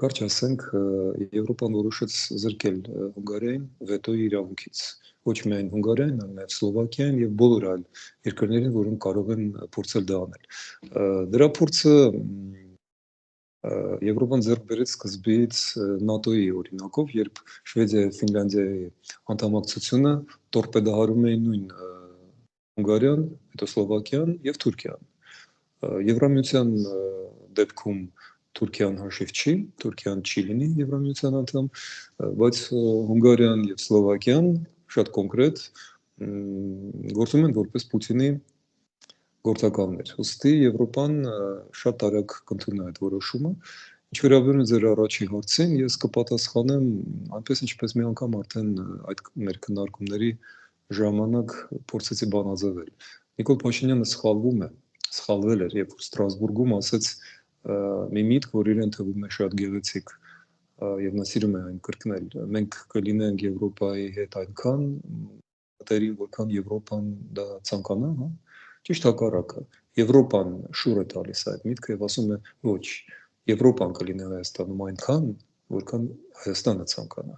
Կարճ ասենք, Եվրոպան որոշեց զրկել Հունգարիային վետոյի իրավունքից։ Ոչ միայն Հունգարիային, այլ նաև Սլովակիային եւ բոլոր այլ երկրներին, որոնք կարող են փորձել դա անել։ Դրա փորձը Եվրոպան ձեռք բերեց սկզբից ՆԱՏՕ-ի օրինակով, երբ Շվեդիայի, Ֆինլանդիայի անդամակցությունը տորպեդահարում էին նույն Հունգարիան, հետո Սլովակիան եւ Թուրքիան։ Եվրամիության դեպքում Թուրքիան հաշիվ չի, Թուրքիան չի լինի Եվրամիության անդամ, բայց Հունգարիան եւ Սլովակիան շատ կոնկրետ գործում են որպես Պուտինի գործակալներ։ Ոստի Եվրոպան շատ արագ կընդունի այդ որոշումը։ Ինչ վերաբերում է ձեր առաջի հարցին, ես կպատասխանեմ այնպես, ինչպես մի անգամ արդեն այդ մեր քննարկումների ժամանակ փորձեցի բանաձևել։ Նիկոլ Փաշինյանը սխալվում է, սխալվել էր, երբ Ստրասբուրգում ասեց մի միտք, որ իրեն թվում է շատ գեղեցիկ եւ նա սիրում է այն կրկնել։ Մենք կլինենք Եվրոպայի հետ այնքան մտերիմ, որքան Եվրոպան դա ցանկանա, հա։ Ճիշտ հակառակը։ Եվրոպան շուռ է տալիս այդ միտքը եւ ասում է ոչ, Եվրոպան կլինի Հայաստանում այնքան, որքան Հայաստանը ցանկանա։